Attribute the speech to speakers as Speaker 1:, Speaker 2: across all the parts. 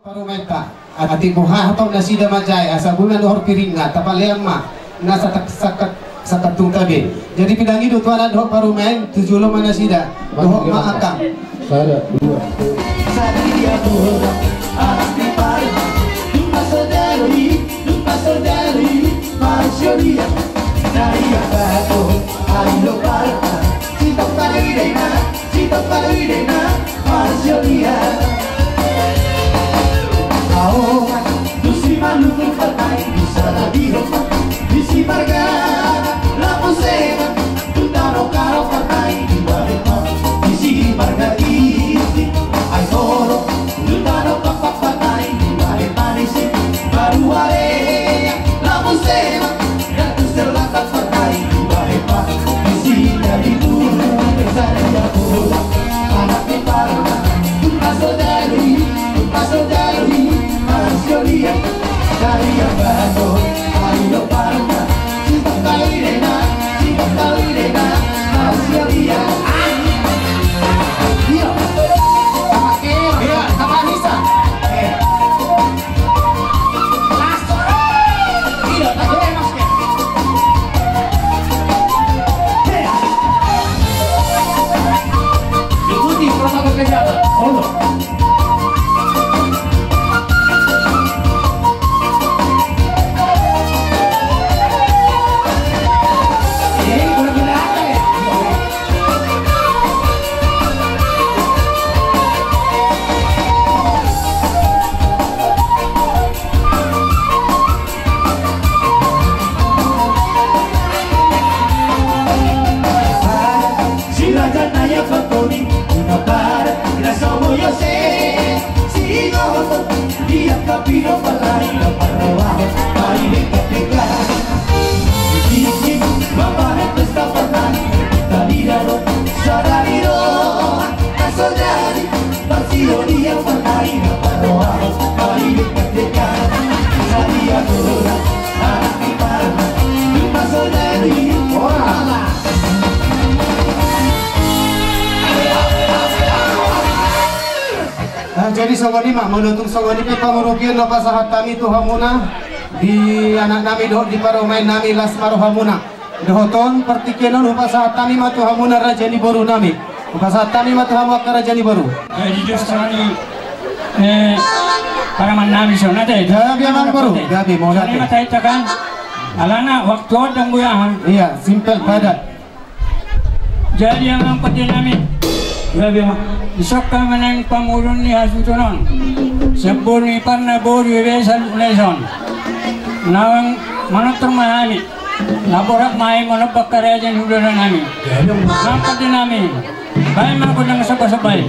Speaker 1: Parumenta ati buha atau nasi damajay asa bulan hor piringa tapalian ma nasa sakat tungtabe jadi pidangi do tuana do parumen tujulo manasida do maakam sada dua sadia bola arti parma lupa sodari marsyolia naria bato ailo parma cinta parirena marsyolia Lucy Maluku Patai bisa lagi hopa Bisi Marga Lapu Sema Tutano Karo Patai di Barima Bisi Marga Iti Ay Toro Tutano Papak Patai di Barima Nisi Baru Area Lapu Sema Gatu Selatan Patai di Barima Bisi dari Bulu Besar Jabola Anak Parma Tupa Sodari Marsyolia dari yang bato ayo parma cinta kalirena Marsyolia iya sama Kero iya sama Nisa Pastor iya tak boleh mas ikuti protokol kesehatan Allah Kapino palay na parawahan Mahilig kapiga Isisip Mapahat basta patay Talidaro Sarariro Kasodari Parsiyoni ang palay na parawahan Mahilig kapiga Sariadora Anak ni Parma Pasodari Wala jadi songonima menutung songonima pangurupian lo pasahat kami tuhamuna di anak nami doh di paromain nami lasmaro hamuna dohoton pertikenon pasahat kami matuhamuna rajani baru nami pasahat kami matuhamuna rajani baru
Speaker 2: jadi justru para manami sona teh
Speaker 1: gabi amang baru gabi mau
Speaker 2: nanti mata itu kan alana waktu odang buyahan
Speaker 1: iya simpel padat
Speaker 2: jadi yang penting nami gabi mah isok ka manang pamulon ni hasutunon sebur ni parna bori besan leson nawang manotor mahami laborak mai manobak karajan hudanan nami nampak din nami baik mana ko nang sabay-sabay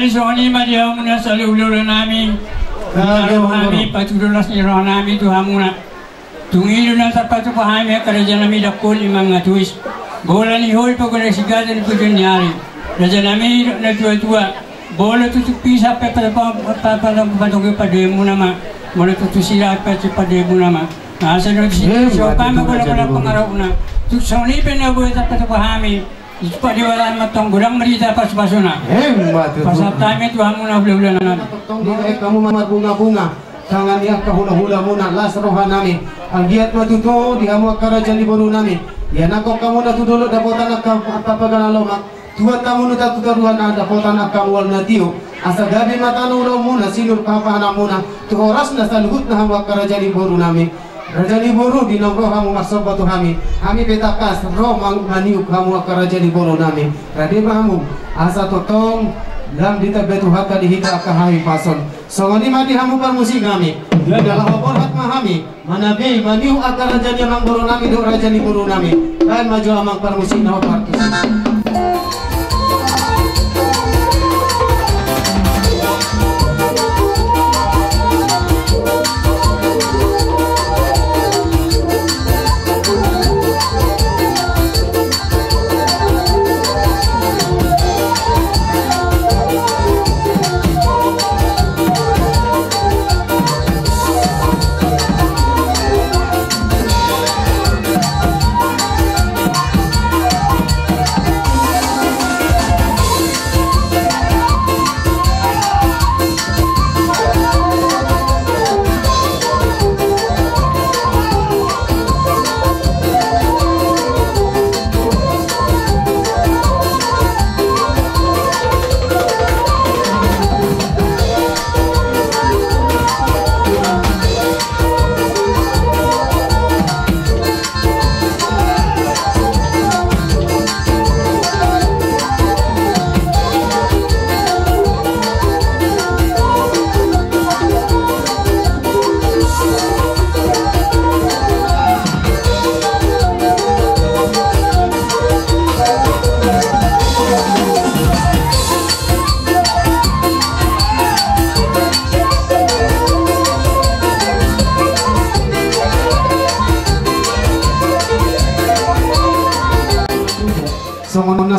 Speaker 2: Jadi soalnya dia muna sa lulo namin. Kami patudulas ni Ronami tu hamuna. Tungilo na sa patupahami karajan namin dakol imang tuis. Bola ni hol pa kung nagsigatan ko dyan nyari. Rajan namin nagtua-tua. Bola tutupisa pa patungin pa demo naman. Bola tutusila pa demo naman. Nasa nung so kami ko na pangaraw na. Soalnya na buhay sa patupahami. Itu padiwalaan matong gudang merita pas-paso na. Pasal time itu hamuna bula-bula na.
Speaker 1: Kamu bunga-bunga. Tangan niya kahula-hula muna. Las rohan namin. Ang giat matuto di hamu kerajaan di baru namin. Yan ako kamu na tudulot dapotan ang papaganalomak. Tuhan kamu na tatuturuan na dapotan ang kamwal na tiyo. Asa gabi matanulaw muna sinur papahana muna. Tu oras na sa luhut na hamu kerajaan di baru namin. Kerajaan di baru di nongro hamu masobat tu kami. Kami petakas roh maniuk hamu kerajaan di baru namin. Radi mahamu asa totong lam dita betu haka dihita kahai pason. Songoni mati hamu permusik kami. Dalam oborhat mahami manabi maniu akar kerajaan yang baru nami do kerajaan di baru nami. Dan maju amang permusik na parkis.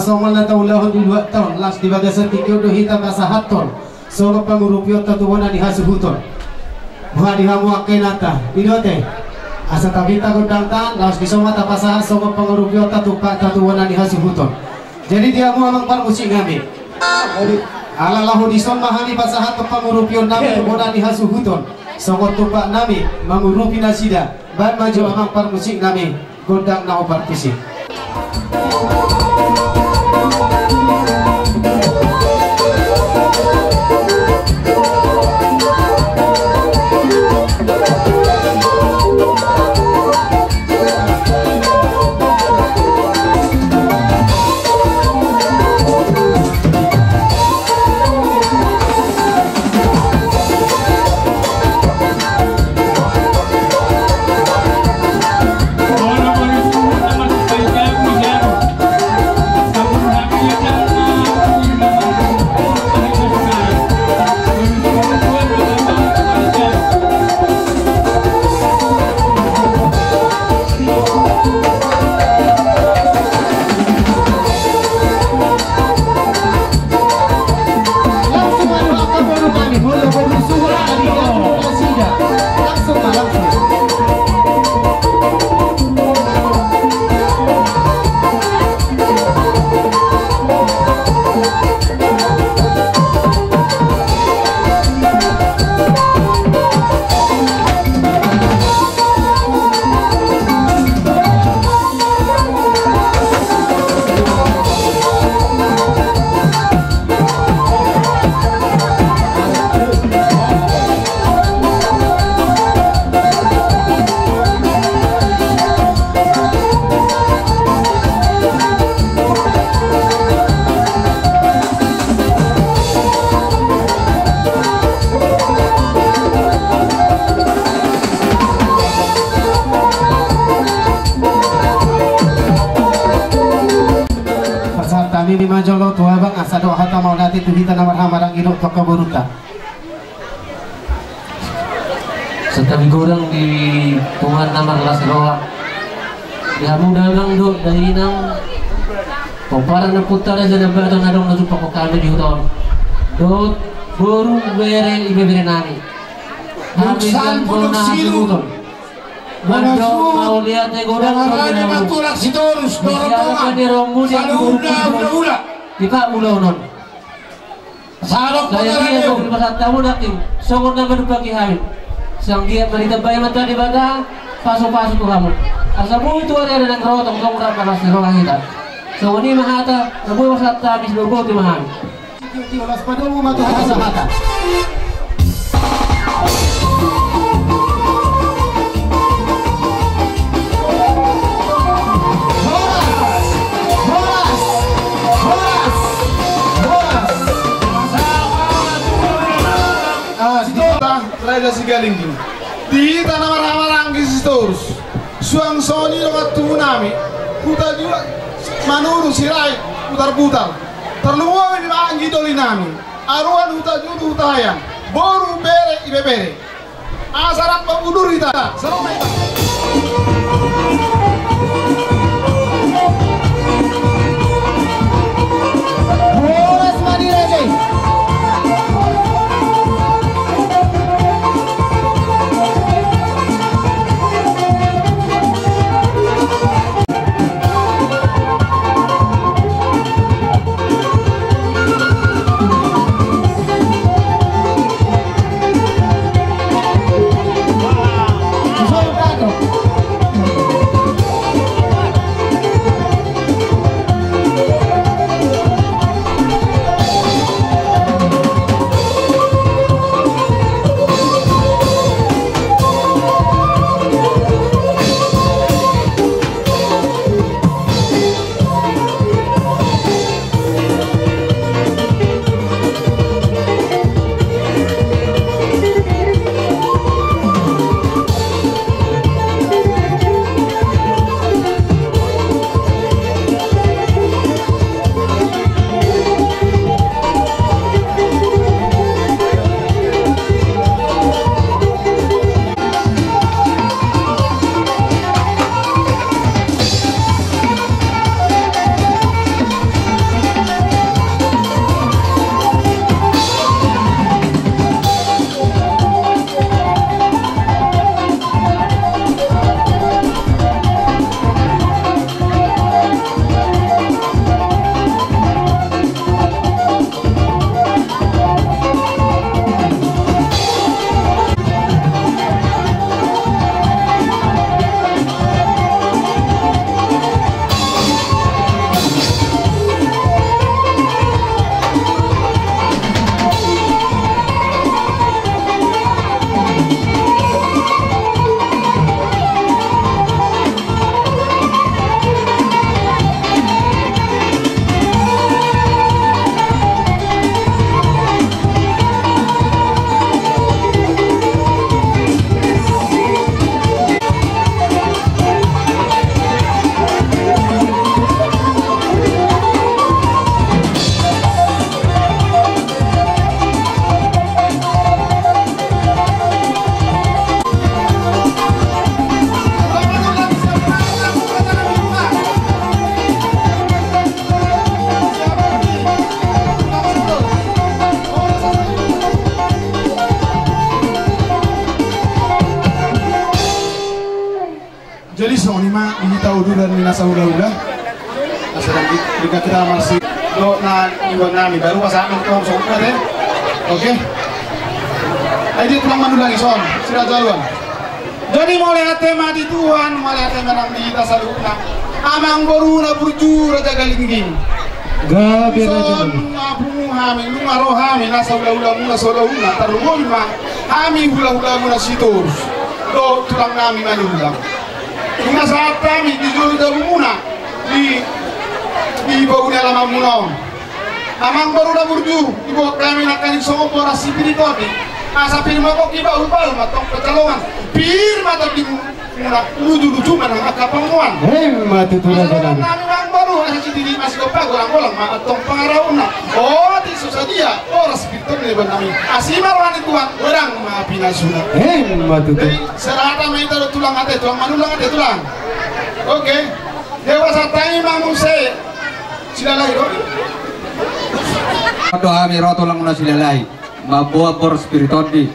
Speaker 1: Songon na taulahon di 2 tahun las di bagasan tikyo do hita kasahaton songo pangurupyo tatuwana di hasuhuton buha di hamu akenata idote asa tabita godangta las di soma tapasaha songo pangurupyo tatuwana di hasuhuton. Jadi dia mu amang parmusik ngami ala lahu di soma hani pasaha pangurupyo nami boda di hasuhuton songo tupak nami mangurupi nasida ban maju amang parmusik ngami godang na opartisi. asa doa hata mau nanti tu kita namar hamarang ino toka boruta.
Speaker 3: Setabi goreng di pungan namar las roa. Ya mudah lang do dari nang Pemparang na putar aja na bato na dong nasupa ko kami di hutan. Do boru bere ibebere nani. Habis yang bona hasilutol. Mando mau lihat goreng
Speaker 1: Marane matulak si Torus
Speaker 3: dorotongan.
Speaker 1: Ula.
Speaker 3: Ika ulonon.
Speaker 1: Salok
Speaker 3: Saya dia ko pasatamu natin. Songor na pagi hamil. Sang dia berita bayi mata di bata pasok-pasok ko kamu. Asa mo itu ada ng rotong kung ra para sa rola kita. So ini mahata, nabuo sa tabis logo ti mahal.
Speaker 1: Las padamu matu hasa mata.
Speaker 4: Raja Sigalingking di tanah marang Kristus suang soni lokat tunami putar juga manuru sirai putar-putar terluang di manggi dolinami aruan huta judu hutayang boru bere ibebere asarak pengudur kita selama itu
Speaker 1: Boras Madiraje.
Speaker 4: jadi sonima ini tahu dulu dan minasa udah sedang jika kita masih lo na iwan nami baru pas akan kita masuk deh oke ayo pulang mandu lagi son sudah jalan jadi mulai tema di Tuhan mulai tema nang di kita saluna amang boruna burju raja galingging
Speaker 1: Gabi
Speaker 4: son abu hami nunga rohami nasa udah mula soda una terluang mah hami udah mula situr lo tulang nami mandu ulang Kuna saat kami di Juli Dabumuna di bawahnya lama munaon. Amang baru dah burju ibu kami nak kali songo porasi pirikoti. Asa pirma kok kiba upal matong petalongan. Pir mata di lucu-lucu menang akapanguan.
Speaker 1: Mati tu raja nami.
Speaker 4: Nami bang baru asal citi masih kopa golang-golang maatong pangarauna. Oh di susah dia. Oh respitor ni benami. Asimar wani tuan orang maafina suna.
Speaker 1: Mati tu.
Speaker 4: Serata main taruh tulang ate tulang manulang ate tulang. Oke. Dewasa tangi mamuse. Silalai ro.
Speaker 5: Doa mi roto lang na silalai. Mabuat bor spiritodi.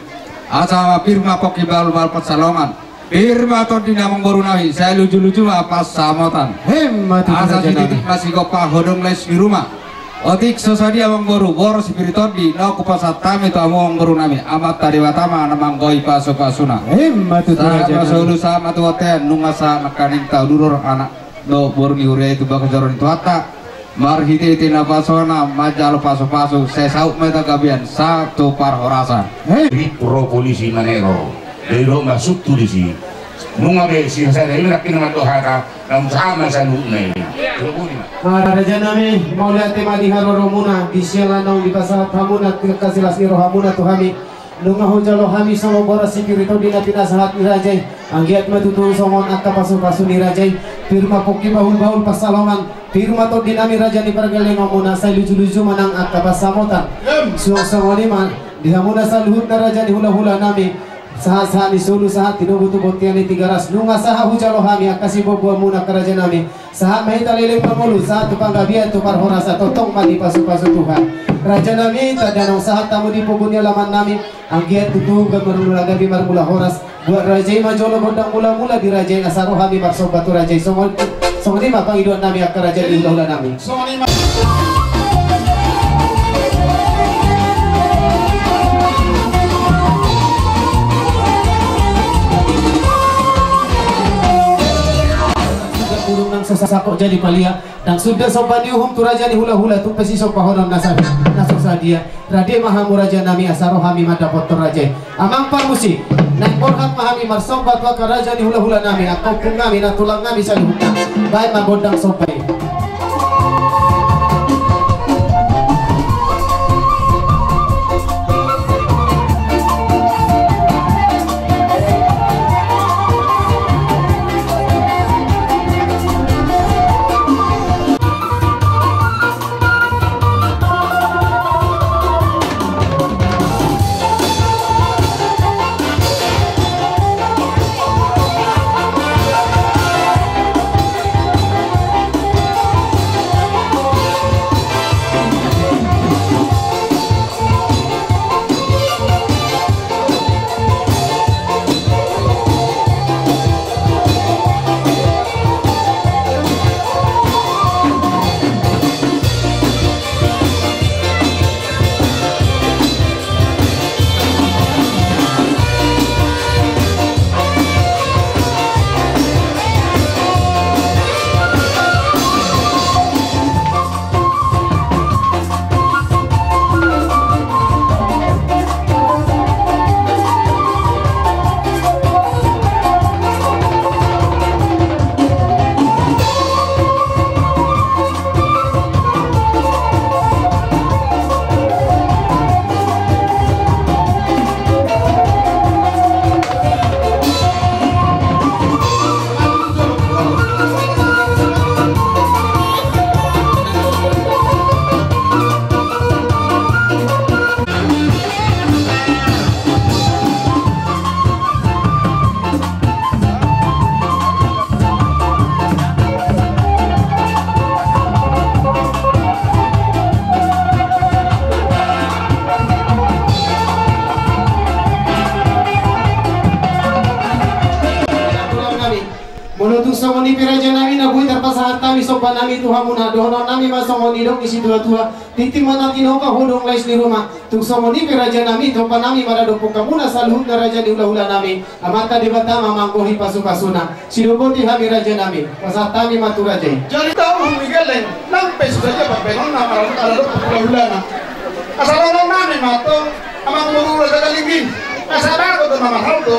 Speaker 5: Asa firma poki bal persalongan. Firma todi namang borunahi. Saya lucu-lucu apa samotan.
Speaker 1: Mati tu
Speaker 5: Asa
Speaker 1: raja nami.
Speaker 5: sidik masih kopa hodong les di rumah. Otik sesadia amang boru bor spiritodi. No kupasatami tu amang boru nami. Amat tadi watama namang goi pasu-pasuna.
Speaker 1: Mati tu raja
Speaker 5: Sama
Speaker 1: nami.
Speaker 5: solu sama tu hotel nungasa nakaning tau durur anak do boru ni uria itu bakal joron itu hatta. Marhiti na pasona majalo paso-paso sesauk meta gabian satu par horasan.
Speaker 6: Pro polisi manero dero masuk tu di sini nunga be si saya ini nak kena dohara nam sama salune
Speaker 1: Raja nami mau lihat tema di haroro muna di sialanong di pasar hamuna kasilas iro hamuna tu kami nunga hojalo kami sama bora sikirito di natina sahat ni rajai anggiat matutu somon akka pasu-pasu ni rajai firma koki bahul-bahul pasalongan firma to dinami raja ni pergale ngomuna saya lucu-lucu manang akka pasamotan suang-suang ni man di hamuna saluhut na raja di hula-hula nami sahat-sahat ni sulu sahat tinubutu botian ni 300 nunga saha hujalo kami akasi bobo muna keraja nami sahat mahita liling pamulu sahat tupang gabian tupar horasa totong mati pasu-pasu Tuhan raja nami tadanong sahat tamu di pugunya laman nami anggiat tutu gamarula gabi marmula horas buat rajai majolo gondang mula-mula di rajai asaro kami maksobatu rajai songoni mapang iduan nami akar raja di hula nami urungan sesakok jadi malia dan sudah sopan diuhum tu raja ni hula-hula tu pesi sopa honam nasab nasab sadia radhe mahamu raja nami asaro hami mada potor raja amang parmusi naik borhat mahami marsobat waka raja ni hula-hula nami akau pungami na tulang nami salihukna baik mabodang sopai songoni piraja nami na buhi terpasahan kami sopan nami Tuhan muna dohono nami masongoni dong isi tua-tua titim mana tinoka hodong lais di rumah tung songoni piraja nami topan nami pada dopong kamuna saluhut na raja di hula-hula nami amata di batama mangkohi pasu-pasuna sidoboti hami raja nami pasat kami matu raja
Speaker 4: jadi tahu Miguel lampe saja papenon nama ada hula-hula na asal nami matong amang muru raja kalingin asal aku nama haldo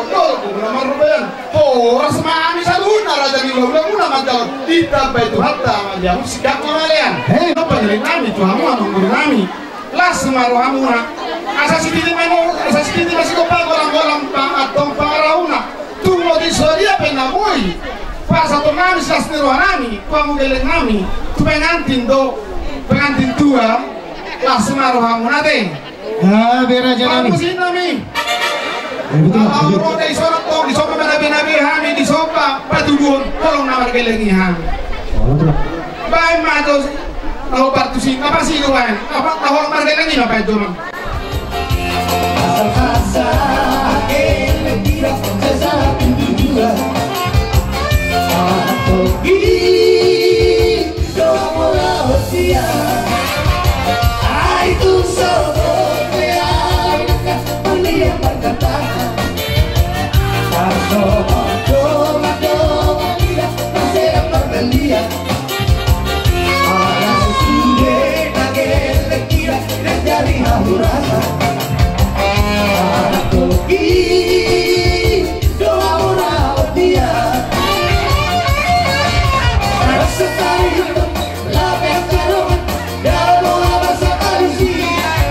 Speaker 4: nama ruben oh rasma ami saluhut na raja di hula-hula muna mantal tidak baik hatta dia sikap kalian apa jadi nami Tuhan menunggu nami las maru hamuna asasi masih kopal golang-golang atong pangarauna tunggu di soria penamu antusias nami, kamu geleng nami, tu pengantin tua, langsung naruh kamu nate.
Speaker 1: Ya, biar aja nami.
Speaker 4: Kamu sih nami.
Speaker 1: Betul.
Speaker 4: Kalau roda isorot to, di sopa nabi kami, di sopa patudun, tolong namar gelengi kami. Baik matos, tahu partusin, apa sih itu kan? Apa tahu namar gelengi apa itu mang?
Speaker 1: Asal-asal ele tira esa pintura. Yo amo la hostia. Ay, tú solo me hablas, un día para cantar. Toma, mira, no será para el día. A la sirena que le tira desde arriba jurada. Yo amo la hostia. La pescaron, ya no la vas a acariciar.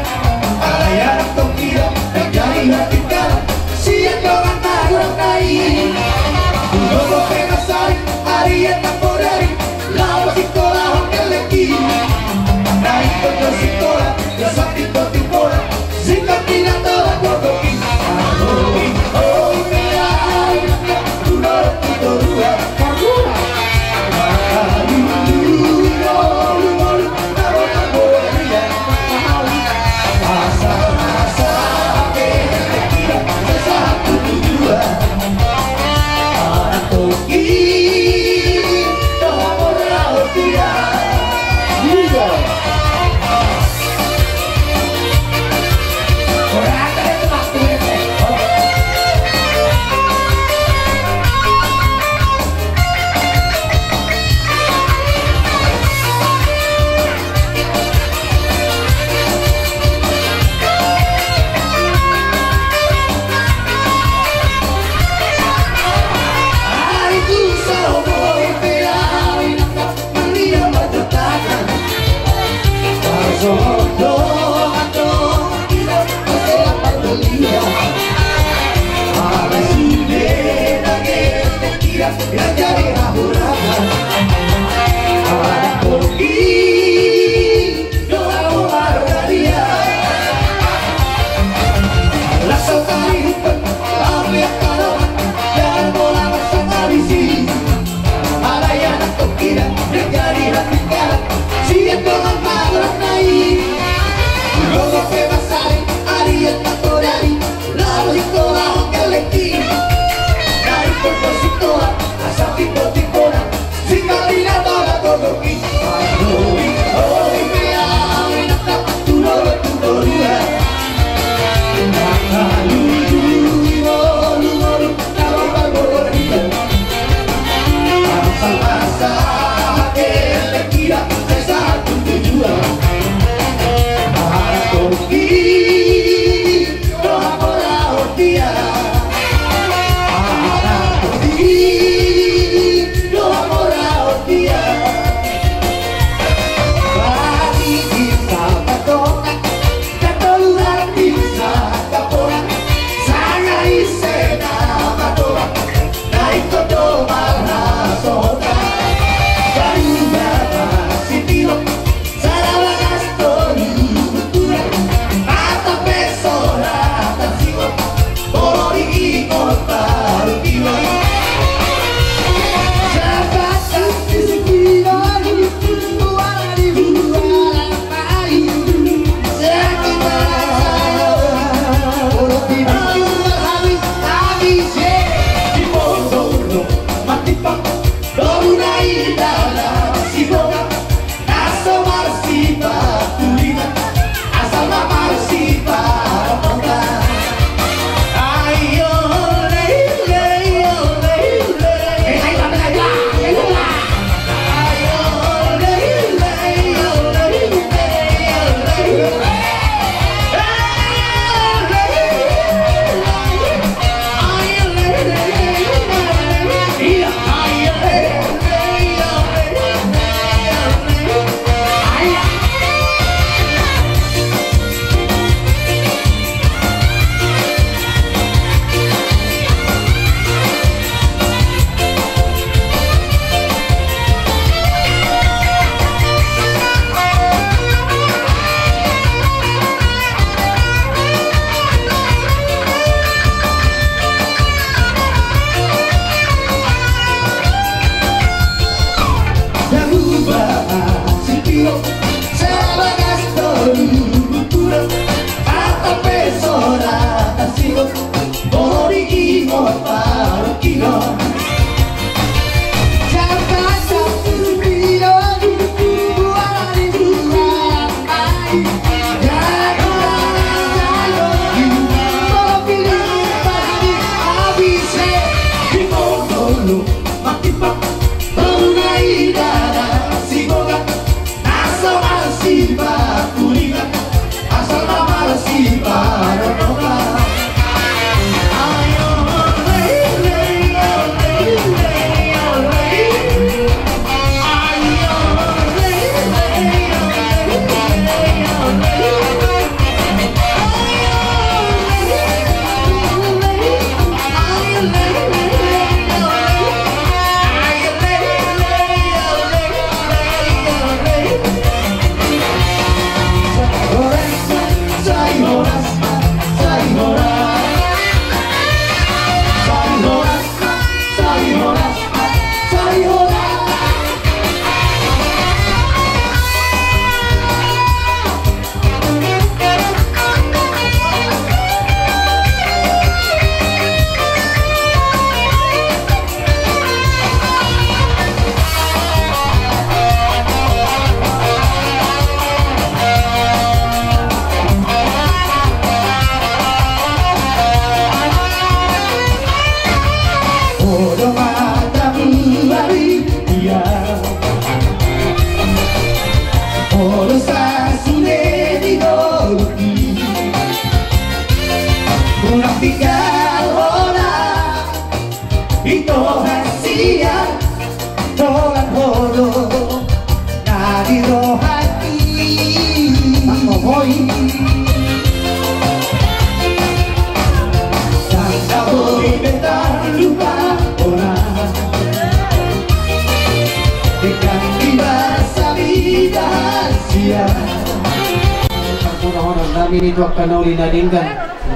Speaker 3: honon namin ito ang kanoli na dinggan.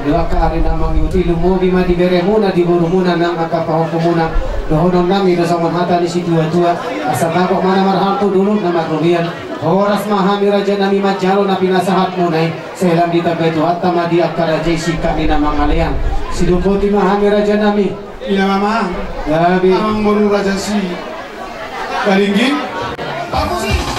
Speaker 3: Dua ka rin namang yuti lumubi madibere muna di buru muna nang akapahupo muna. Dohonon namin sa manhata ni si tua-tua. Asa bako mana marhanto dulog na magrumian. Oras mahami raja nami majalo na pinasahat mo na selang ditagay to at tamadi akara jesi kami na mangalian. Sidumpoti mahami raja nami.
Speaker 4: Iya mama.
Speaker 3: Gabi.
Speaker 4: Amang muru raja si Kalinggin. Aku sih.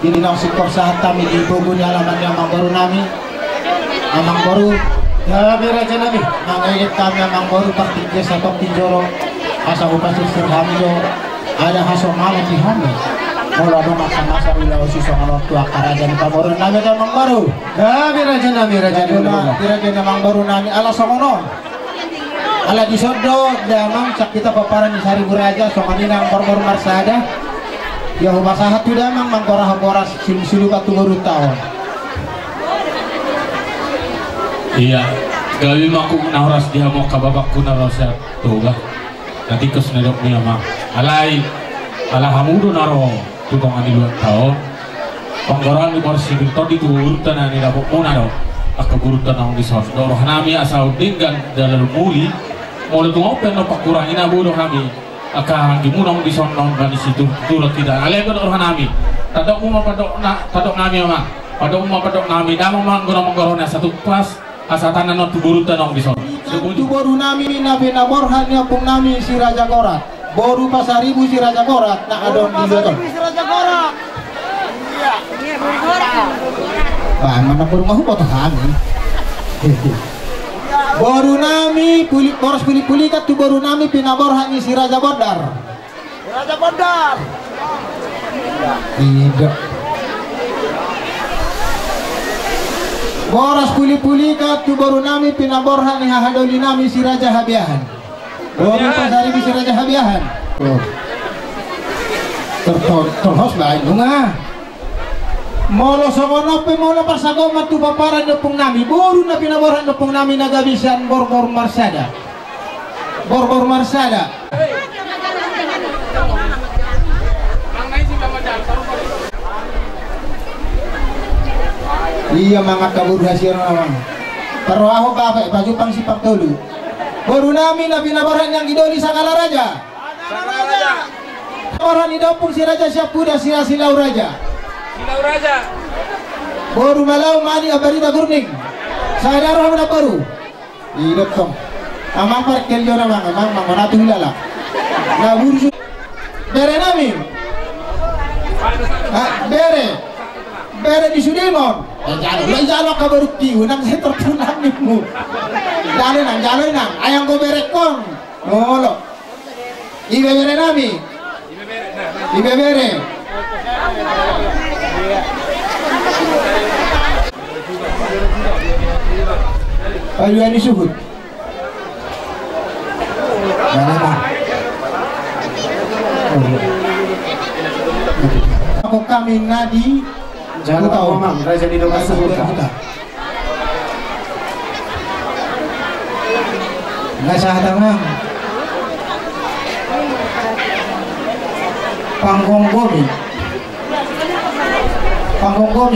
Speaker 1: ini nang sikor sahat kami di Bogun halaman yang baru nami amang baru ya beraja nami mangayat kami amang baru partinya sabab tinjoro asa upasir serhamjo ada hasil malam di hamil kalau ada masa-masa wilayah sisa kalau tua karajan baru nami amang baru ya beraja nami amang baru nami ala songono ala disodo damang sak kita paparan di Sari Buraja somanina bor-bor marsada ya humasahat tu damang mangkorah-korah silu katu baru tahun
Speaker 7: iya gawi maku naras dia mau kababakku narasya tuh lah nanti kesenedok niya mah alay ala hamudo naro tutong ani 2 tahun panggoran di bor sibil todi tu urutan ani dabok muna do akagurutan ang disos doroh nami asal dinggan dalal muli mau tu ngopen no pakurangin abu doh nami akan gimunong di sonon dan di situ turut tidak alay ko doh nami tadok mo padok na tadok nami mah padok mo padok nami damang manggoro-manggoro na satu kelas asatan no tuburutan ang di son
Speaker 1: tu baru nami nabi naborhan ya pung nami si Raja Gorat baru pasaribu si Raja Gorat nak adon di beton si Raja Gorat iya bah mana baru mahu potong kami baru nami boros puli-puli kat tu baru nami pinaborhan si Raja Bodar tidak boros puli-puli kat tu baru nami pinaborhan hahadoli nami si Raja Habiahan baru pasari si Raja Habiahan terhos baik bunga molo songono pe molo pasago matu paparan nepung nami baru na pinaborhan nepung nami nagabisan bor-bor marsada iya mangat kabur hasil naman pero ako bapak baju pang sipak dulu baru nami na pinaborhan yang idoli Sakala Raja orang idopung si Raja Syapuda Silau Raja baru malau mani abarita gurning saya darah mana baru hidup tong amang parkel jona amang mangonatu hilala na bursu bere nami bere di Sudimon jalo kabaru kiu nang saya terpunamimu jalo nang ayang go bere kong ngolo ibe bere nami ibe bere Ayuan disuhut. Mana? Aku kami nadi jangan tahu mang Raja di Doka sebut. Nggak sah tangan. Panggung gomi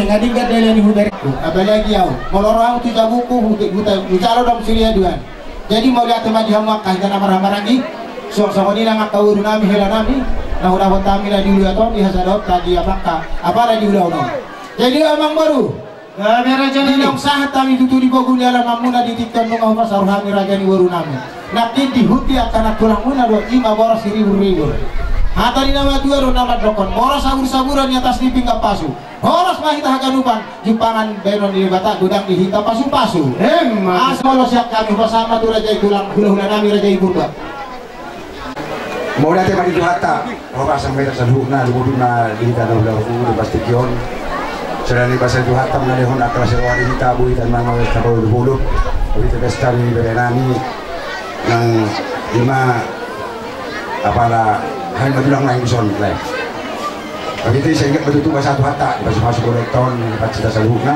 Speaker 1: ngading gak dalian ibu dari apalagi yau molorang tu jabuku huta dom silia duan jadi mau lihat teman di hamakah dan amar-amar lagi sok-sok ini nang tahu nami hela nami nah udah kami lah di atau di hasadot tadi apakah apa lagi udah jadi amang baru Raja ni nang sahat kami tutu di Bogun dalam amuna di tikton nung apa saruhami Raja ni baru nami nakti dihuti akan pulang muna 25 boros 1.000 hata di nama dua nama dokon boros sabur-saburan di atas niping kapasu boros mahita haganupan jupangan benon di bata gudang di hita pasu-pasu asmolo siap kami bersama tu Raja itulang hula-hula nami Raja ibu ba
Speaker 8: mau datang mandi juhata orang sampai tersaduhna lumuduna di hita dahulu pastikyon sedang di pasal juhata menalihon akal sewa di hita bui dan mama tabau dahulu begitu pesta di berenami yang lima apalah hal majulang lain bison lain. Begitu saya ingat betul bahasa satu hatta, bahasa masuk kolektor, bahasa cerita saluhna,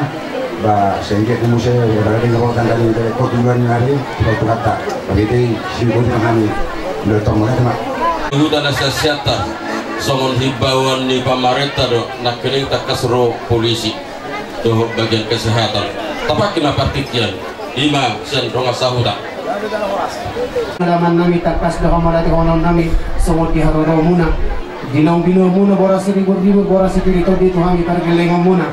Speaker 8: bah saya ingat di musim berada di kota dari kolektor tujuan hari satu hatta. Begitu simbol kami bertemu lagi mak.
Speaker 9: Dulu dan asasiata, songon himbauan ni pamarenta do nak keling tak kasro polisi, do bagian kesehatan. Tapi kenapa partikian? 5 sen ronga sahuda.
Speaker 10: Alaman nami takas dah kamarati konon nami semua diharoro muna dinong muna boras ribu boras itu di Tuhan kita gelengong muna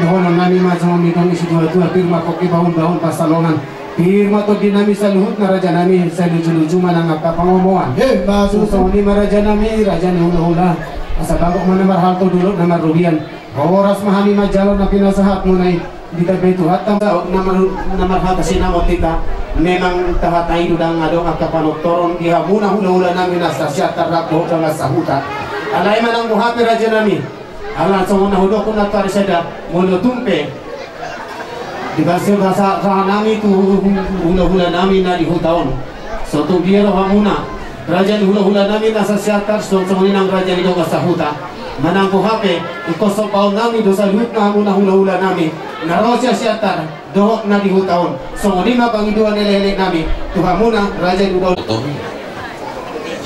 Speaker 10: dihonon nami macam mitong isi dua firma koki bahun pasalongan firma to dinami saluhut na raja nami saluju manang apa pangomongan masuk so ni raja nami raja ni hula asa bagok mana marhal to dulu nama rubian Horas mahami majalon na pinasahat mo na dita beto hatam namar hata sinamot kita memang tahatay dudang adong akapanoktoron iha muna hula-hula namin nasa syatar rakbo kang sahuta alay man ang buhapi raja namin alan sa muna hudo ko na tarisada mulo tumpe di base bahasa nami tu hula-hula namin na dihutaon so tu biyero hamuna raja hula-hula namin nasa syatar so ng raja dito ka sahuta manang buhapi ikosong paon namin do sa luit na muna hula-hula namin naro siya syatar dohok na dihutaon so lima pangiduan nilele namin tuha muna raja dito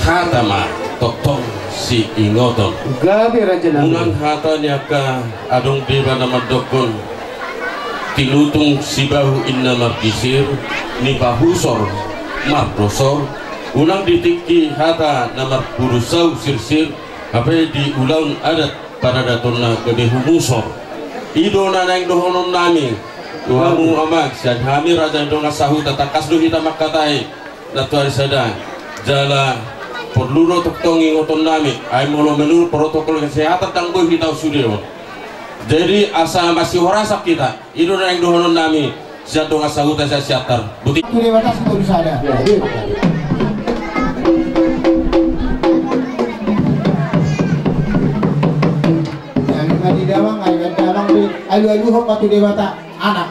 Speaker 9: hatama toktong si ingoton
Speaker 10: gabi raja namin
Speaker 9: unang hata niya ka adong diba na madokon tinutong sibahu inna markisir ni bahusor marprosor unang ditiki hata na marpurusaw sirsir hape di ulang adat para daton na kedehumusor ido na nang dohonon nami tuhamu amag siyan hami raja ito nga sahu tatakas do hita makatay natuari sada jala perlu toktong ingoton nami ay molo menurut protokol kesehatan tangguh kita sudah jadi asa masih horasak kita itu yang dohonon nami siat dong asa hutan saya siatar buti
Speaker 10: itu batas itu bisa ada yang di dawang di alu-alu hok patu dewata anak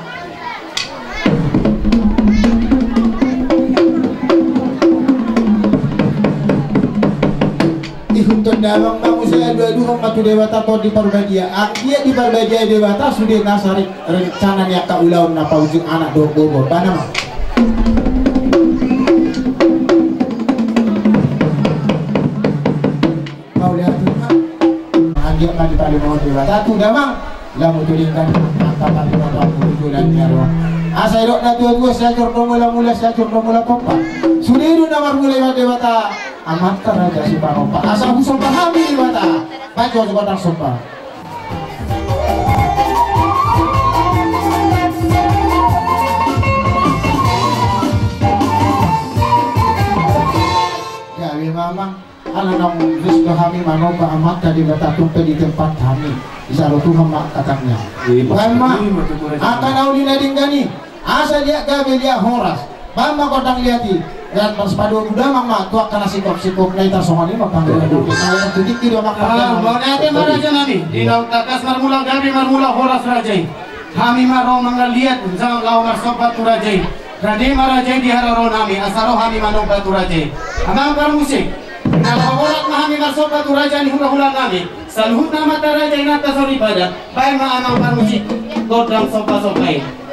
Speaker 10: untuk dawang kamu saya dua-dua matu dewata atau di parbagia dia di parbagia dewata sudah nasari rencana niat ka ulaun napa ujung anak do bobo panama kau lihat anjir kan di paling mau dewata tu dawang lamu tulingkan angkatan berapa bulan nyaro asa irok na dua-dua saya curno mula saya curno mula kompa sudah itu namar mulai dewata amat raja si paropa asal busol pahami mata baca sebatang sopa ya memang anak nang vis pahami manopa amat tadi bata tumpe di tempat kami bisa rotu hama katanya bama akan auli nadinggani asal dia gabe dia horas bama kodang liati dan pas padu udah mama tuak kana sikop-sikop na ita songani mapanggilan dulu nah jadi kira makanya mau nanti maraja nami di laut takas marmula gabi marmula horas rajai kami maro mangaliat jam lau marsobat rajai radi marajai di hararo nami asaro kami manobat rajai amang par musik nah horat kami marsobat rajai ni hula-hula nami saluhut nama tarajai nata sori pada baik ma amang par musik godang sopa-sopai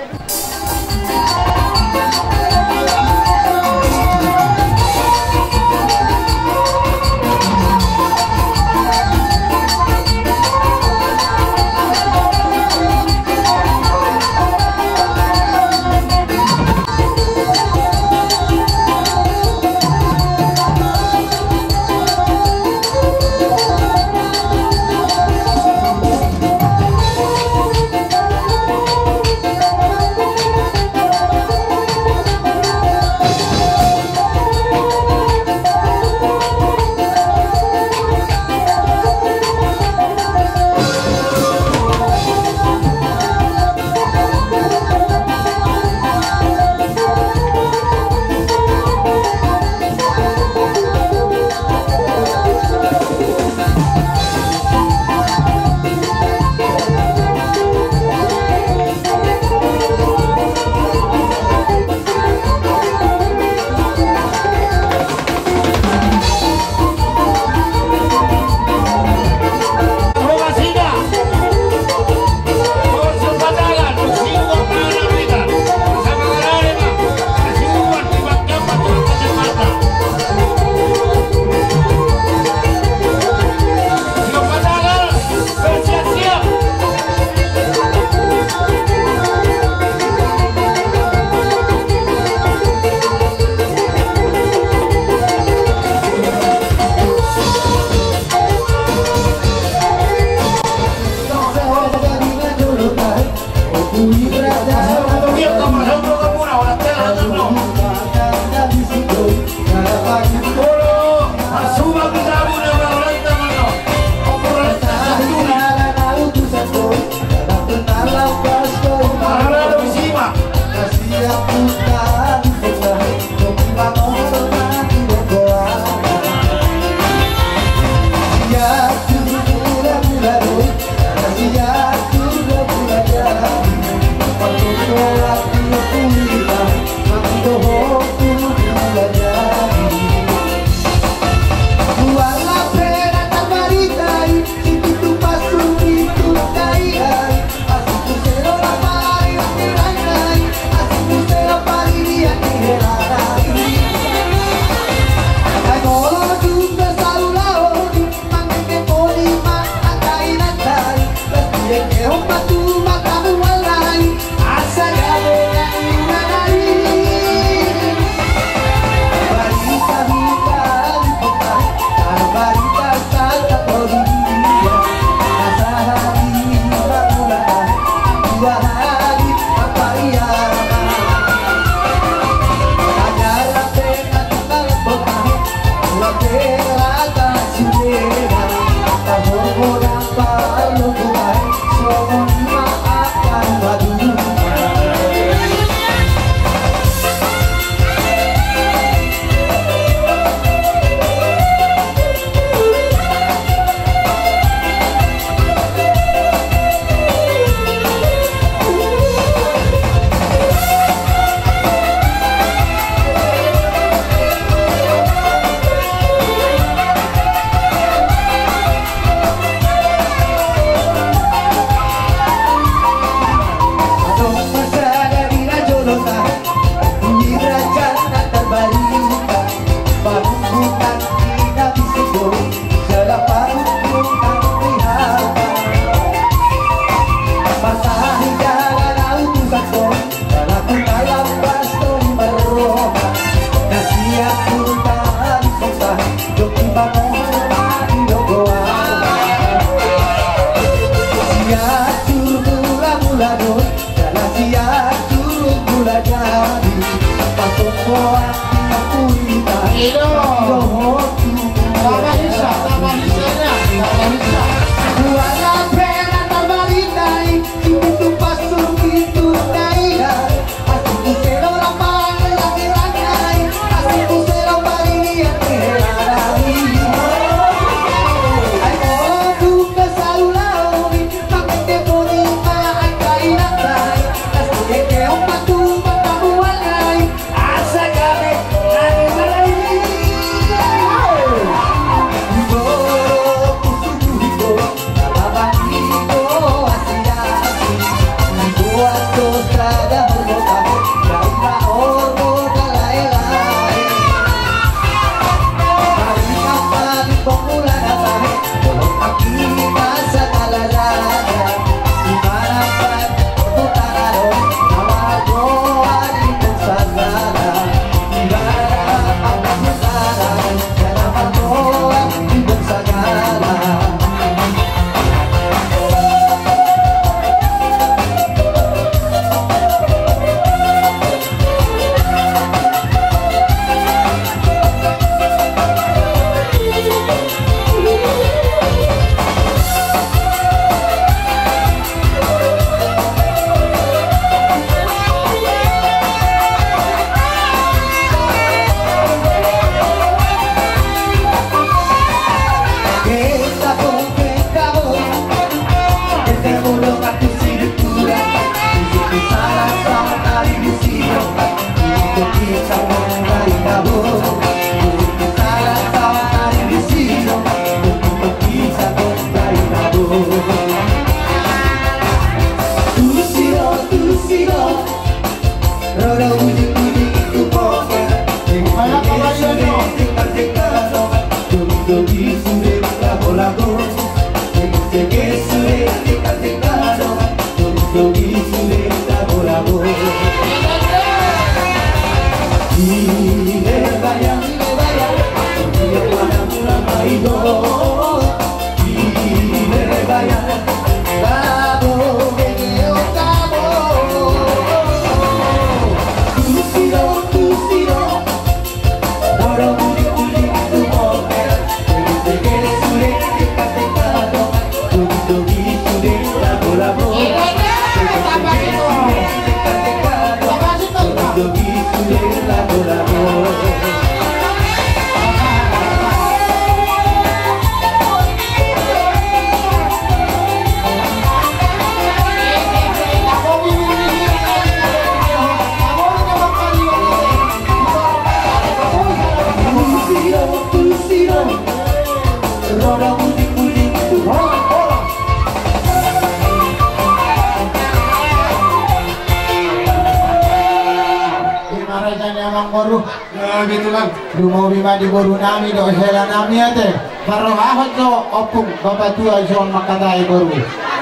Speaker 1: Rumah bima di boru nami do hela nami ate baru ahot do opung bapak tua John makatai boru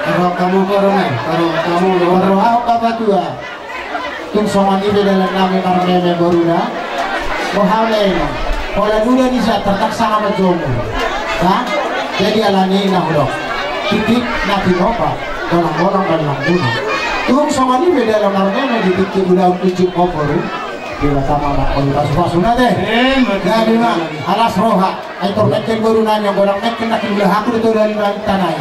Speaker 1: kalau kamu boru nih kalau kamu baru ahot bapak tua tung soman ini dalam nami karena boru dah bohale pola dulu di saat tertaksa sama jomu nah jadi alani nak dok titik nabi bapak bolong-bolong dalam dunia tung soman ini dalam karena di titik udah ujuk boru bila sama nak kuliah suasana deh. Jadi mah alas roha, itu mekin baru nanya orang mekin nak kuliah aku itu dari tanah.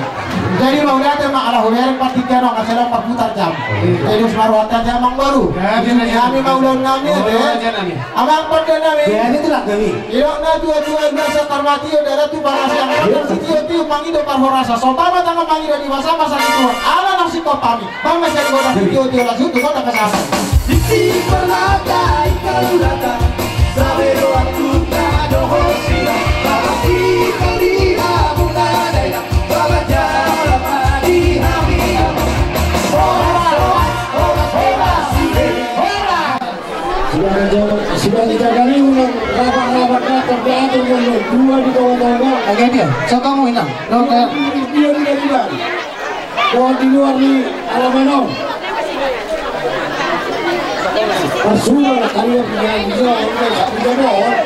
Speaker 1: Jadi mau lihat mah alah hujan partikan orang kasih orang perputar jam. Jadi semarwata jamang baru. Kami mau ulang nami deh. Abang pada nami. Jadi itu lah kami. Iyo na dua biasa termati udara tu panas yang ada tiu mangi do parhorasa. Sopama tangga mangi do di masa itu. Ala nasi kopami. Bang masih ada orang tiu lagi tu kau tak kesana.
Speaker 11: Di perlatai kalau datang Sabero aku tak ada hosila Baba kita lihat mulai daya Baba jalan padi hamil
Speaker 1: Sudah tiga kali ulang rabak-rabaknya terdiatur dua di bawah-bawah. Oke dia, so kamu hilang. Dia tidak. Kau di luar di Alamenong.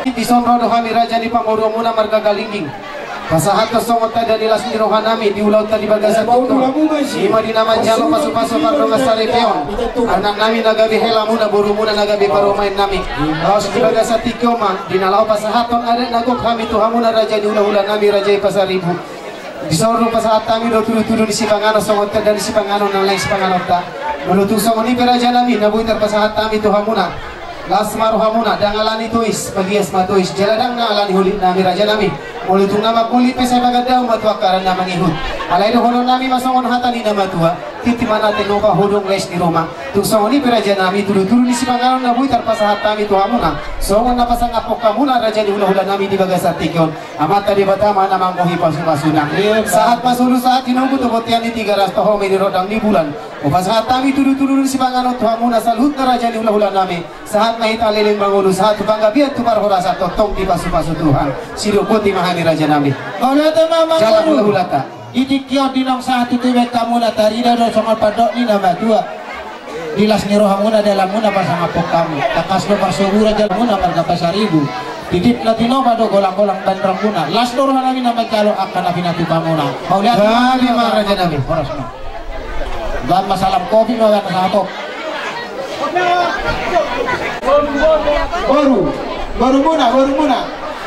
Speaker 1: Di Sonro dohani raja di Pangoro muna marga galinging.
Speaker 10: Pasahat kasongot tada nilas ni rohanami di ulau tadi bagasan tiko. Ima di nama jalo pasu-pasu pardonga sari peon. Anak nami nagabi hela muna buru muna nagabi paromain nami. Awas di bagasan tiko ma di nalau pasahaton ada nagok kami tuhamuna raja di ulah nami raja pasaribu. Di sorong pasahat kami do turu-turu di sipangano songot tada di sipangano nang lain sipangano ta. Menutung songot ni raja nami nabuin terpasahat kami tuhamuna. Lasmar hamuna dangalani tuis bagias matuis jaladang ngalani hulit nami raja nami mulutung nama kulit pesai bagadaw matuakaran na mangihud alay do hono nami masongon hatani na matua titi mana tenopa hudong les di Roma tung songon ni raja nami tulu-tulu ni sipangaron na buy tarpasahat nami tu hamuna songon na pasang apok kamuna raja di hula-hula nami di bagasat tikyon amat tadi batama na mangkohi pasu-pasunang saat masulu saat hinungku tubotian di 300 homi di rodang di bulan upasahat nami tulu-tulu ni sipangaron tu hamuna salut na raja di hula-hula nami saat mahita liling mangulu saat tu bangga biar tu parhorasa totong di pasu-pasu Tuhan siruputi mahani raja nami
Speaker 11: oleh teman
Speaker 10: jalan hula-hulata
Speaker 11: itikyo dinong saat itu kamu na tarida do songal padok ni nama tua dilas ni rohamuna dalam muna pasang apok kamu takas do pasubura jalan muna marga pasaribu titip latino pada golang-golang bandrong muna las do rohanami nama calo akan afinatu kamuna mau lihat
Speaker 10: lima raja nami
Speaker 11: horas ma dan masalah kopi mau lihat apok
Speaker 10: baru muna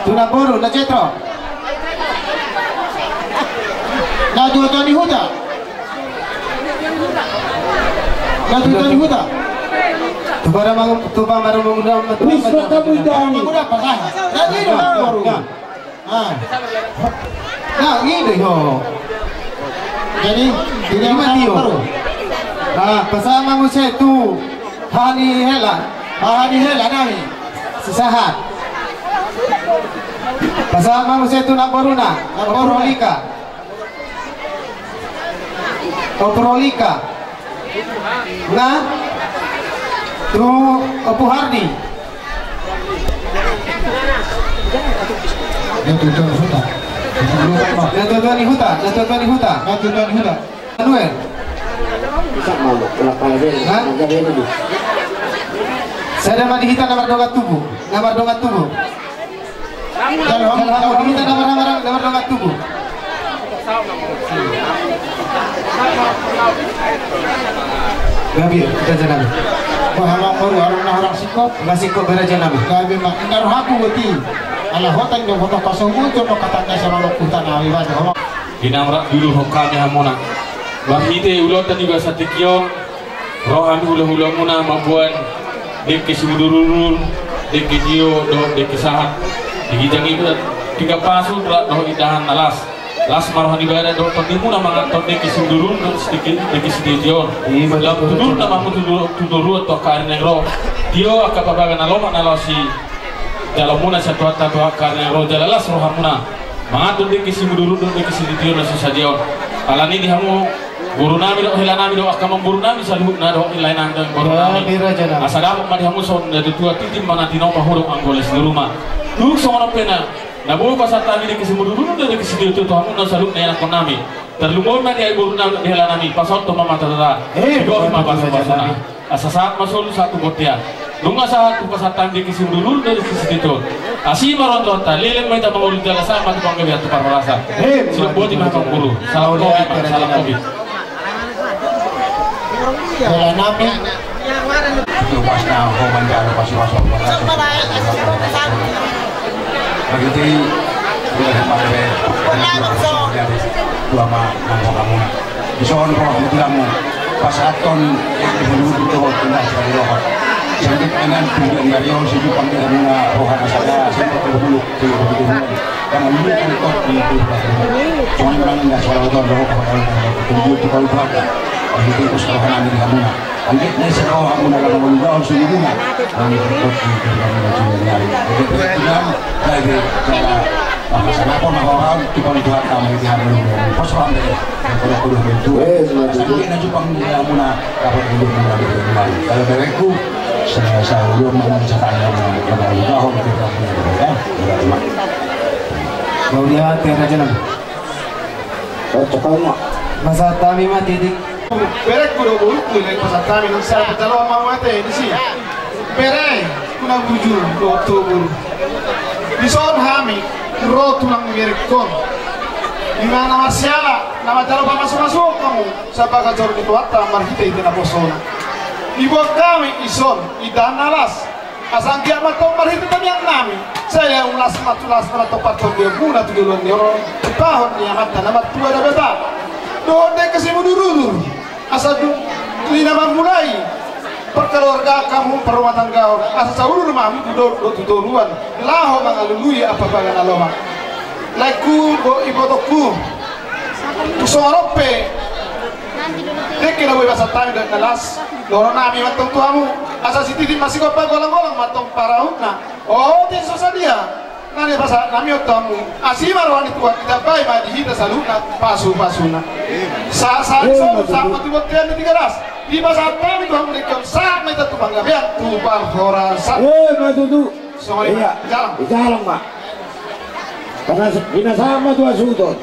Speaker 10: tuna boru na cetro na dua tani huta tuba maru mengundang mengundang pasah tadi dong baru nah gini ho jadi tidak mati ho nah pasah manusia itu hani hela nami sesahat pasal manusia itu nak oprolika nah tu opuhardi Natutuan huta Manuel saya dapat dihitan nomor dongat tubuh kalau dihitan nomor dongat tubuh Gabi, kita jalan.
Speaker 11: Bahamang baru orang sikop,
Speaker 10: sikop beraja nabi.
Speaker 11: Gabi mak indar haku beti. Ala hotan do hotan kosong itu no katanya sama kutan awi wajah.
Speaker 7: Dinamrak dulu hokami hamona. Bahite ulot tadi bahasa tikyo. Rohan hula-hula muna mabuan dek sudurul dek jio do dek sahat. Digijang itu 3 pasu do idahan alas. Las marohan ibadah do pendimu na mga to dek sudurul do sedikit dek sedikit. Dalam tudur na mamu tudur to kain negro. Tio akapabagan aloma nalosi. Dalam muna sa tuata to kain negro jalalas rohan muna. Mga to dek sudurul do dek sedikit na sa dio. Alani di hamu guru nami do hela nami do akamang guru nami sa luhut na do ilain ang guru nami. Asadapok madi hamu son na tua titim mana tinaw mahurong anggoles di rumah. Duk songono pena. Nabuo pasat kami di kesimudurun dari kesitu itu hamu na saluk na yan nami. Terlumon na di guru nami di hela nami pasot to mama tata. Igo ma pasana. Asasat masul satu botia. Lunga saat tu pasat kami di kesimudurun dari kesitu itu. Asi maronto ta leleng mai ta mangulun jala sama tu panggabi atu parwarasa. Sila buat di mahkamah guru. Salam kopi.
Speaker 11: Hela nami
Speaker 8: itu pas na ho manjalo pasu-pasu begitu sudah pada dua mangkok kamu dison roh mutilamu pas aton dulu itu pindah dari roh sampai dengan tujuan dari orang sini panggil kamu rohan asada sampai dulu di begitu karena ini kan kok itu soalnya orang enggak soal roh tujuh itu kalau berapa itu sekolah nanti di kamu Angkat ni sekolah kamu nak kamu juga harus dibuka. Kami berikut di kamu macam ni. Jadi kemudian lagi cara masalah pun orang kita lihat kamu di hari ini. Pas orang deh, kalau kudu itu. Sampai nanti pang kamu nak dapat hidup lagi kembali. Kalau mereka saya belum mencatat yang kalau tahu kita ya.
Speaker 10: Mau lihat raja nabi.
Speaker 8: Cepat mak.
Speaker 10: Masa kami mati di
Speaker 4: Berek kudo buruk nilai pasal kami nang sa petalo mamate di sini. Berek kuna bujur do to buru. Di son hami ro tulang berek kon. Dimana Marsiala, nama jalo masuk kamu, sabaka jor di tuata marhita itina posona. Ibu kami ison, idana las, asang kiamat tau marhita tanyang nami. Saya ulas matulas na topat ko dia muna tujuan dia orang tahun ni amat nama tua dah beta. Doa dek kasi mundur asa tu nama mulai perkeluarga kamu perumah tangga asa sauru rumah do tuturuan laho mangalului apa bagan aloma. Laiku go ibotoku kusorope dek kena boleh bahasa tahu dan kelas dorong nami matong tuamu asa siti masih kau golang-golang matong parautna. Oh, tidak susah dia. Nani bahasa nami otamu. Asima rawani tua tidak baik mah dihita saluna pasu-pasuna. Sama tu buat tiada 13. Di bahasa kami tuh mereka sama itu tu bangga biar tu barhorasa.
Speaker 12: Matutu.
Speaker 4: Iya,
Speaker 12: jalan mak. Karena bina sama tu asudon.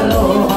Speaker 11: aloha